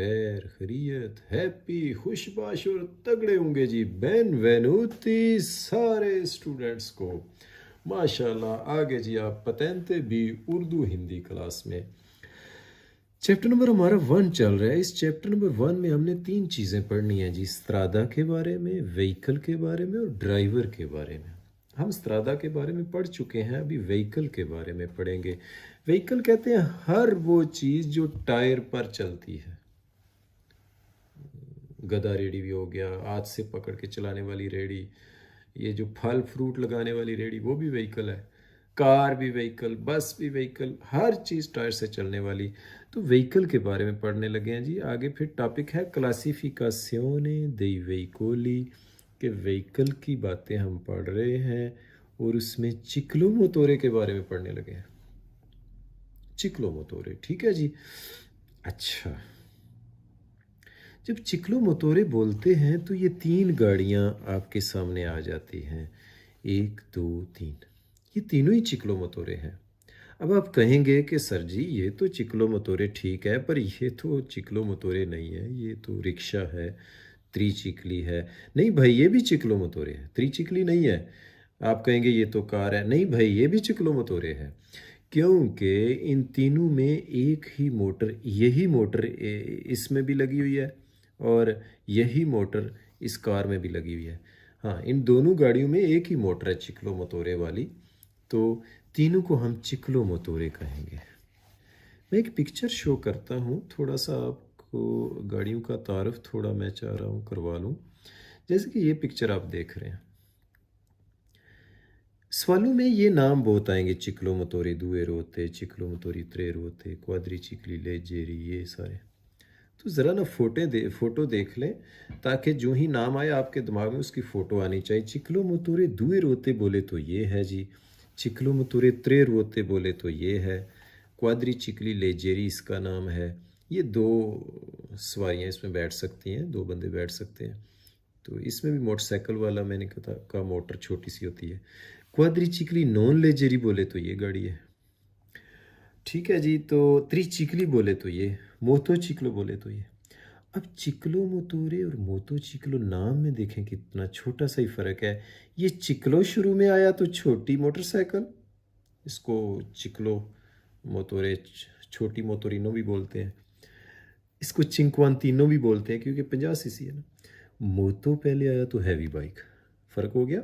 खैर खैरियत हैप्पी खुशबाश और तगड़े होंगे जी। बेनवेनुती सारे स्टूडेंट्स को। माशाल्लाह आगे जी आप पतेंते भी उर्दू हिंदी क्लास में। चैप्टर नंबर हमारा 1 चल रहा है। इस चैप्टर नंबर 1 में हमने 3 चीज़ें पढ़नी है जी। स्त्रादा के बारे में, व्हीकल के बारे में और ड्राइवर के बारे में। हम स्त्रादा के बारे में पढ़ चुके हैं, अभी व्हीकल के बारे में पढ़ेंगे। व्हीकल कहते हैं हर वो चीज़ जो टायर पर चलती है। गधा रेडी भी हो गया, हाथ से पकड़ के चलाने वाली रेडी, ये जो फल फ्रूट लगाने वाली रेडी वो भी व्हीकल है। कार भी व्हीकल, बस भी व्हीकल, हर चीज़ टायर से चलने वाली। तो व्हीकल के बारे में पढ़ने लगे हैं जी। आगे फिर टॉपिक है क्लासिफिकाzione dei veicoli के व्हीकल की बातें हम पढ़ रहे हैं और उसमें चिक्लोमोतोरे के बारे में पढ़ने लगे हैं। चिक्लोमोतोरे, ठीक है जी। अच्छा, जब चिक्लोमोतोरे बोलते हैं तो ये 3 गाड़ियाँ आपके सामने आ जाती हैं। 1 2 3, ये तीनों ही चिक्लोमोतोरे हैं। अब आप कहेंगे कि सर जी ये तो चिक्लोमोतोरे ठीक है, पर ये तो चिक्लोमोतोरे नहीं है, ये तो रिक्शा है, त्रिचिक्ली है। नहीं भाई, ये भी चिक्लोमोतोरे है, त्रिचिक्ली नहीं है। आप कहेंगे ये तो कार है। नहीं भाई, ये भी चिक्लोमोतोरे है, क्योंकि इन तीनों में एक ही मोटर, यही मोटर इसमें भी लगी हुई है और यही मोटर इस कार में भी लगी हुई है। हाँ, इन दोनों गाड़ियों में एक ही मोटर है चिक्लोमोतोरे वाली, तो तीनों को हम चिक्लोमोतोरे कहेंगे। मैं एक पिक्चर शो करता हूँ, थोड़ा सा आपको गाड़ियों का तारुफ थोड़ा मैं चाह रहा हूँ करवा लूँ। जैसे कि ये पिक्चर आप देख रहे हैं, सवालों में ये नाम बहुत आएंगे, चिक्लोमोतोरे दुए रोते, चिक्लोमोतोरी त्रे रोते, क्वाद्री चिकली लेजेरी, ये सारे। तो ज़रा ना फ़ोटो देख लें, ताकि जो ही नाम आए आपके दिमाग में उसकी फ़ोटो आनी चाहिए। चिक्लोमोतोरे दुए रोते बोले तो ये है जी, चिक्लोमोतोरे त्रे रोते बोले तो ये है, क्वाद्री चिकली लेजेरी इसका नाम है। ये 2 सवारियाँ इसमें बैठ सकती हैं, 2 बंदे बैठ सकते हैं। तो इसमें भी मोटरसाइकिल वाला मैंने कहा मोटर छोटी सी होती है। क्वाद्री चिकली नॉन लेजेरी बोले तो ये गाड़ी है, ठीक है जी। तो त्रिचिक्ली बोले तो ये, मोतो चिक्लो बोले तो ये। अब चिक्लो मोतोरे और मोतो चिक्लो नाम में देखें कितना छोटा सा ही फ़र्क है। ये चिक्लो शुरू में आया तो छोटी मोटरसाइकिल, इसको चिक्लो मोतोरे, छोटी मोतोरिनो भी बोलते हैं। इसको चिंक्वांतिनो भी बोलते हैं क्योंकि 50 सीसी है ना। मोतो पहले आया तो हैवी बाइक, फ़र्क हो गया।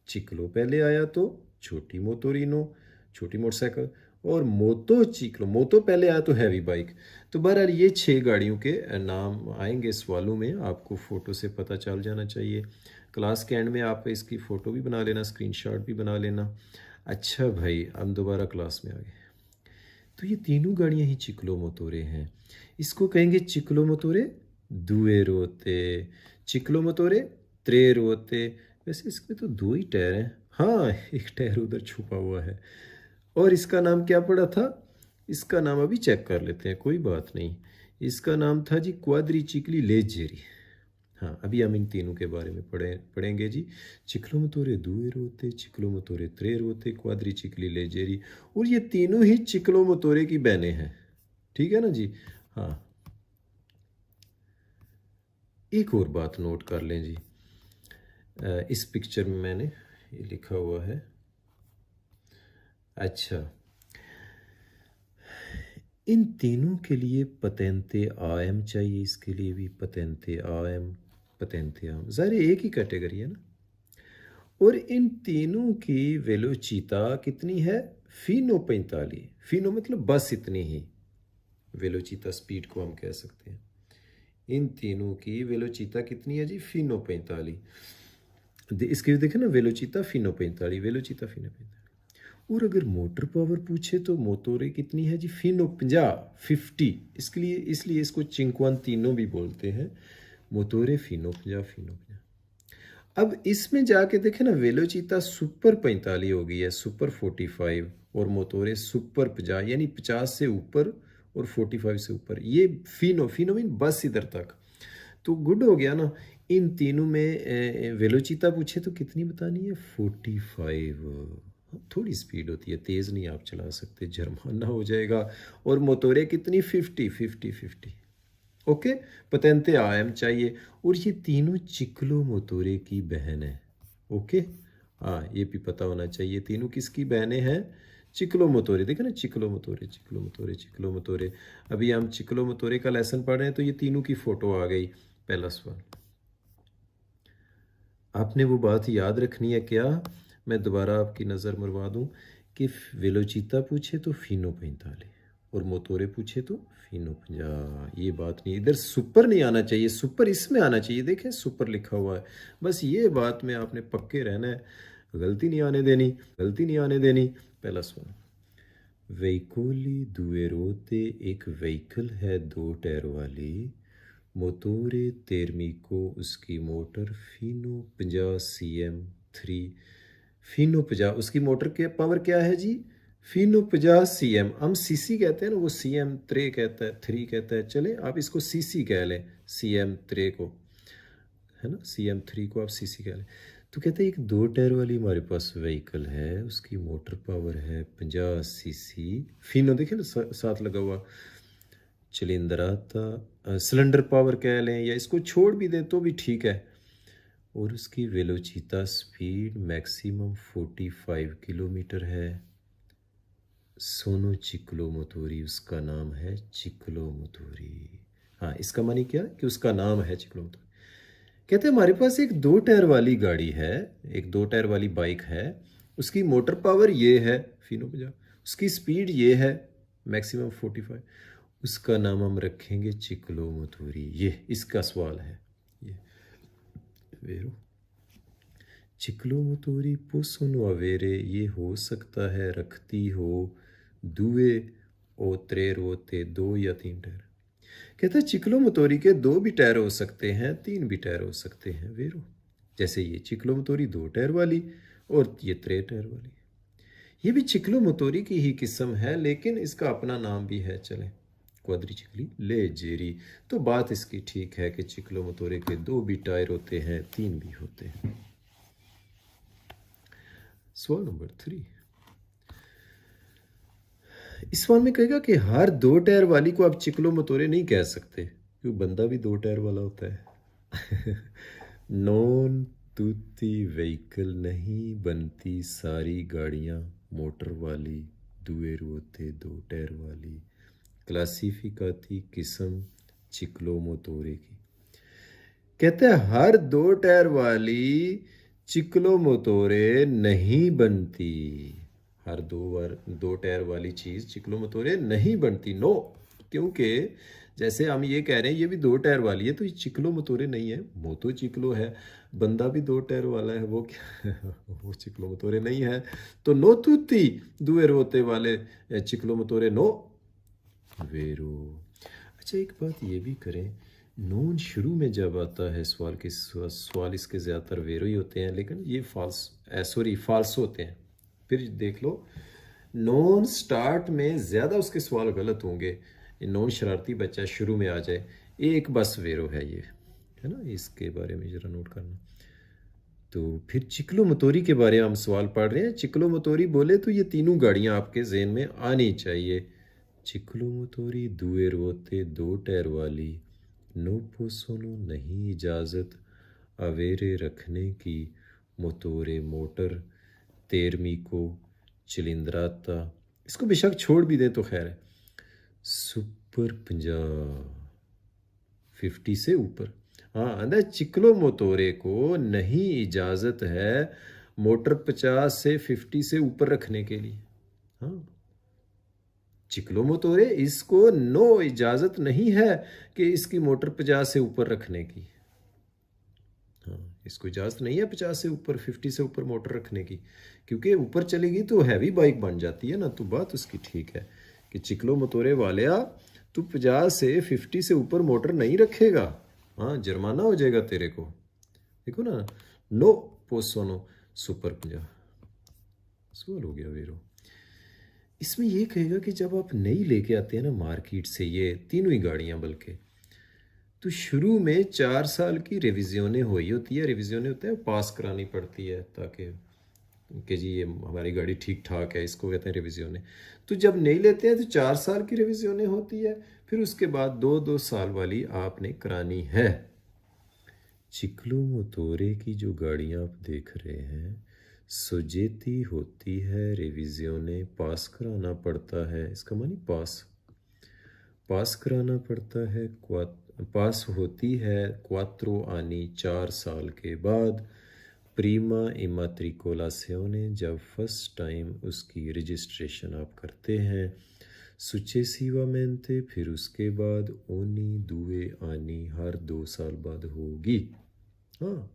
चिक्लो पहले आया तो छोटी मोतोरिनो, छोटी मोटरसाइकिल। और मोतो चिक्लो, मोतो पहले आया तो हैवी बाइक। तो बहरहाल ये 6 गाड़ियों के नाम आएंगे सवालों में, आपको फ़ोटो से पता चल जाना चाहिए। क्लास के एंड में आप इसकी फ़ोटो भी बना लेना, स्क्रीनशॉट भी बना लेना। अच्छा भाई, हम दोबारा क्लास में आ गए। तो ये तीनों गाड़ियाँ ही चिक्लोमोतोरे हैं। इसको कहेंगे चिक्लोमोतोरे दुए रोते, चिक्लोमोतोरे त्रे रोते। वैसे इसमें तो 2 ही टायर हैं। हाँ, एक टायर उधर छुपा हुआ है। और इसका नाम क्या पड़ा था? इसका नाम अभी चेक कर लेते हैं, कोई बात नहीं। इसका नाम था जी क्वाद्री चिकली लेजेरी। हाँ, अभी हम इन तीनों के बारे में पढ़ेंगे जी। चिक्लोमोतोरे दुए रोते, चिक्लोमोतोरे त्रे रोते, क्वाद्री चिकली लेजेरी। और ये तीनों ही चिक्लोमोतोरे की बहनें हैं, ठीक है ना जी। हाँ, एक और बात नोट कर लें जी। इस पिक्चर में मैंने ये लिखा हुआ है। अच्छा, इन तीनों के लिए पतेंते आम चाहिए, इसके लिए भी पतेंते आम, पतेंते आम, ज़ाहिर एक ही कैटेगरी है ना। और इन तीनों की वेलोचिता कितनी है? फीनो 45। फीनो मतलब बस इतनी ही, वेलोचिता स्पीड को हम कह सकते हैं। इन तीनों की वेलोचिता कितनी है जी? फीनो 45। इसके देखें ना, वेलोचिता फीनो 45, वेलोचिता फीनो 45। और अगर मोटर पावर पूछे तो मोटोरे कितनी है जी? फीनो 50। इसलिए इसको चिंक्वांतिनो भी बोलते हैं। मोटोरे फीनो 50, फीनो 50। अब इसमें जाके देखें ना, वेलोचिता सुपर 45 हो गई है, सुपर 45, और मोटोरे सुपर 50, यानी 50 से ऊपर और 45 से ऊपर। ये फीनो मीन बस इधर तक। तो गुड हो गया ना। इन तीनों में वेलोचिता पूछे तो कितनी बतानी है? 45। थोड़ी स्पीड होती है, तेज़ नहीं आप चला सकते, जुर्माना हो जाएगा। और मोटोरे कितनी? 50। ओके, पतेंते आयम चाहिए। और ये तीनों चिक्लो मोतोरे की बहन है। ओके, हाँ ये भी पता होना चाहिए तीनों किसकी बहनें हैं, चिक्लो मोतोरे। देखो ना, चिक्लो मोतोरे चिक्लो मोतोरे चिक्लो मोतोरे। अभी हम चिक्लो मोतोरे का लेसन पढ़ रहे हैं, तो ये तीनों की फोटो आ गई। पहला सवाल, आपने वो बात याद रखनी है क्या, मैं दोबारा आपकी नज़र मरवा दूं कि वेलोचिता पूछे तो फिनो 45 और मोतोरे पूछे तो फिनो 50। ये बात नहीं, इधर सुपर नहीं आना चाहिए, सुपर इसमें आना चाहिए। देखें सुपर लिखा हुआ है, बस ये बात में आपने पक्के रहना है, गलती नहीं आने देनी, गलती नहीं आने देनी। पहला सवाल, वेहिकोली दुएरोते एक व्हीकल है 2 टायर वाली, मोतोरे तेर्मिको उसकी मोटर फिनो 50 cm 3, फिनो 50 उसकी मोटर के पावर क्या है जी, फिनो 50 cm। हम सीसी कहते हैं ना, वो cm 3 कहता है, 3 कहता है, चले आप इसको सीसी कह लें, cm 3 को, है ना, cm 3 को आप सीसी कह लें। तो कहते हैं एक 2 टायर वाली हमारे पास व्हीकल है, उसकी मोटर पावर है 50 cc, फिनो देखे ना साथ लगा हुआ, चिलिंद्राता सिलेंडर पावर कह लें, या इसको छोड़ भी दें तो भी ठीक है। और उसकी वेलोचिता स्पीड मैक्सिमम 45 किलोमीटर है। सोनो चिक्लो मोतोरी उसका नाम है, चिक्लो मोतोरी। हाँ, इसका मानी क्या कि उसका नाम है चिक्लो मोतोरी। कहते हैं हमारे पास एक 2 टायर वाली गाड़ी है, एक 2 टायर वाली बाइक है, उसकी मोटर पावर ये है फिनो 50, उसकी स्पीड ये है मैक्सिमम 45, उसका नाम हम रखेंगे चिक्लो मोतोरी। ये इसका सवाल है। ये वेरो चिक्लो मोतोरी पोसोनो अवेरे, ये हो सकता है रखती हो दुए ओ त्रे रोते 2 या 3 टायर। कहता है चिक्लो मोतोरी के 2 भी टायर हो सकते हैं, 3 भी टायर हो सकते हैं वेरो। जैसे ये चिक्लो मोतोरी 2 टायर वाली और ये 3 टायर वाली। ये भी चिक्लो मोतोरी की ही किस्म है, लेकिन इसका अपना नाम भी है, चले क्वाद्रिचिकली लेजेरी। तो बात इसकी ठीक है कि चिक्लो मोतोरे के 2 भी टायर होते हैं, 3 भी होते हैं। सवाल नंबर 3, इस सवाल में कहेगा कि हर 2 टायर वाली को आप चिक्लो मोतोरे नहीं कह सकते, क्योंकि बंदा भी 2 टायर वाला होता है। नॉन तुती व्हीकल नहीं बनती सारी गाड़ियां मोटर वाली, दुए रोते 2 टायर वाली, क्लासिफिकाती किस्म चिक्लो मोतोरे की। कहते हैं हर 2 टायर वाली चिक्लो मोतोरे नहीं बनती, हर 2 टायर वाली चीज़ चिक्लो मोतोरे नहीं बनती, नो। क्योंकि जैसे हम ये कह रहे हैं ये भी 2 टायर वाली है, तो ये चिक्लो मोतोरे नहीं है, मोतो चिक्लो है। बंदा भी 2 टायर वाला है, वो क्या वो चिक्लो मोतोरे नहीं है। तो नो तुती दुए रोते वाले चिक्लो मोतोरे नो वेरो। अच्छा एक बात ये भी करें, नोन शुरू में जब आता है सवाल के, सवाल इसके ज़्यादातर वेरो ही होते हैं, लेकिन ये फाल्स होते हैं। फिर देख लो, नॉन स्टार्ट में ज़्यादा उसके सवाल गलत होंगे। नॉन शरारती बच्चा शुरू में आ जाए, एक बस वेरो है ये, है ना, इसके बारे में ज़रा नोट करना। तो फिर चिक्लो मोतोरी के बारे में हम सवाल पढ़ रहे हैं। चिक्लो मोतोरी बोले तो ये तीनों गाड़ियाँ आपके जहन में आनी चाहिए। चिक्लो मोतोरी दुए रोते 2 टायर वाली, नो पोसोनो नहीं इजाज़त अवेरे रखने की, मोतोरे मोटर तेरमी को चिलिंद्राता, इसको बेशक छोड़ भी दे तो खैर है, सुपर 50 से ऊपर। हाँ अंदर चिक्लो मोतोरे को नहीं इजाज़त है मोटर 50 से 50 से ऊपर रखने के लिए। हाँ चिक्लो मोतोरे इसको नो इजाज़त नहीं है कि इसकी मोटर 50 से ऊपर रखने की। हाँ इसको इजाज़त नहीं है 50 से ऊपर 50 से ऊपर मोटर रखने की, क्योंकि ऊपर चलेगी तो हैवी बाइक बन जाती है ना। तो बात उसकी ठीक है कि चिक्लो मोतोरे वाले तू 50 से 50 से ऊपर मोटर नहीं रखेगा, हाँ जुर्माना हो जाएगा तेरे को। देखो ना, नो पोसोनो सुपर 50 सवाल हो गया वेरो। इसमें ये कहेगा कि जब आप नई लेके आते हैं ना मार्केट से ये तीनों ही गाड़ियाँ, बल्कि तो शुरू में 4 साल की रिविजनें हुई होती है, रिविजनें होता है पास करानी पड़ती है, ताकि कि जी ये हमारी गाड़ी ठीक ठाक है, इसको कहते हैं रिविजनें। तो जब नहीं लेते हैं तो 4 साल की रिविजनें होती है, फिर उसके बाद 2-2 साल वाली आपने करानी है। चिक्लो मोतोरे की जो गाड़ियाँ आप देख रहे हैं, सुजेती होती है, रिविज़ियोने पास कराना पड़ता है। इसका मानी पास कराना पड़ता है। पास होती है क्वात्रो आनी 4 साल के बाद। प्रीमा इमात्रिकोलासियोने जब फर्स्ट टाइम उसकी रजिस्ट्रेशन आप करते हैं। सुचेसिवामेंटे फिर उसके बाद ओनी दुए आनी हर 2 साल बाद होगी। हाँ,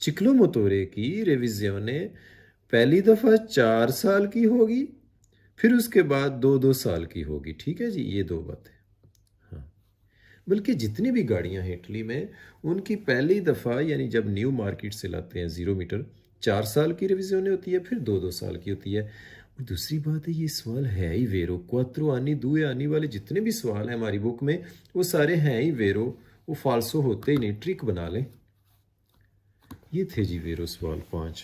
चिक्लो मोतोरे की रिविज़ियोने पहली दफ़ा 4 साल की होगी, फिर उसके बाद 2-2 साल की होगी। ठीक है जी, ये 2 बातें। हाँ, बल्कि जितनी भी गाड़ियां हैं इटली में, उनकी पहली दफ़ा यानी जब न्यू मार्केट से लाते हैं 0 मीटर, 4 साल की रिविज़न होती है, फिर 2-2 साल की होती है। और दूसरी बात है, ये सवाल है ही वेरो क्वात्रो आनी दुए आनी वाले जितने भी सवाल हैं हमारी बुक में, वो सारे हैं ही वेरो, वो फाल्सो होते ही नहीं, ट्रिक बना लें। ये थे जी वेरो सवाल 5।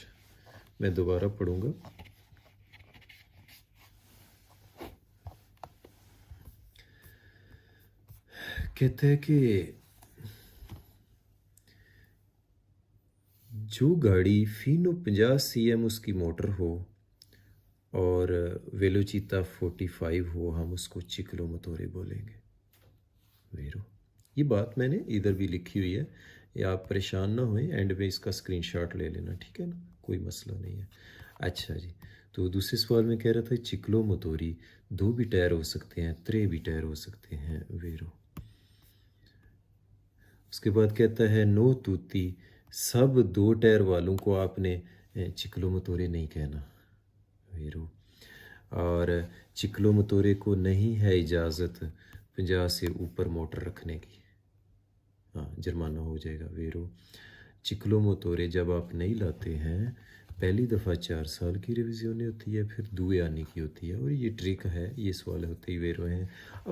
मैं दोबारा पढ़ूंगा। कहते हैं कि जो गाड़ी फीनो 50 सीएम उसकी मोटर हो और वेलोचिता 45 हो, हम उसको चिक्लो मोतोरे बोलेंगे। वेरो, ये बात मैंने इधर भी लिखी हुई है, या आप परेशान ना होएं, एंड में इसका स्क्रीनशॉट ले लेना, ठीक है ना, कोई मसला नहीं है। अच्छा जी, तो दूसरे सवाल में कह रहा था चिक्लो मोतोरी 2 भी टायर हो सकते हैं, 3 भी टायर हो सकते हैं। वेरो, उसके बाद कहता है नो तूती, सब 2 टायर वालों को आपने चिक्लो मोतोरे नहीं कहना। वेरो, और चिक्लो मोतोरे को नहीं है इजाज़त 50 से ऊपर मोटर रखने की। हाँ, जुर्माना हो जाएगा। वेरो, चिक्लो मोतोरे जब आप नहीं लाते हैं, पहली दफ़ा 4 साल की रिविज़न होती है, फिर दुए आने की होती है, और ये ट्रिक है, ये सवाल होते ही वेरो हैं। अब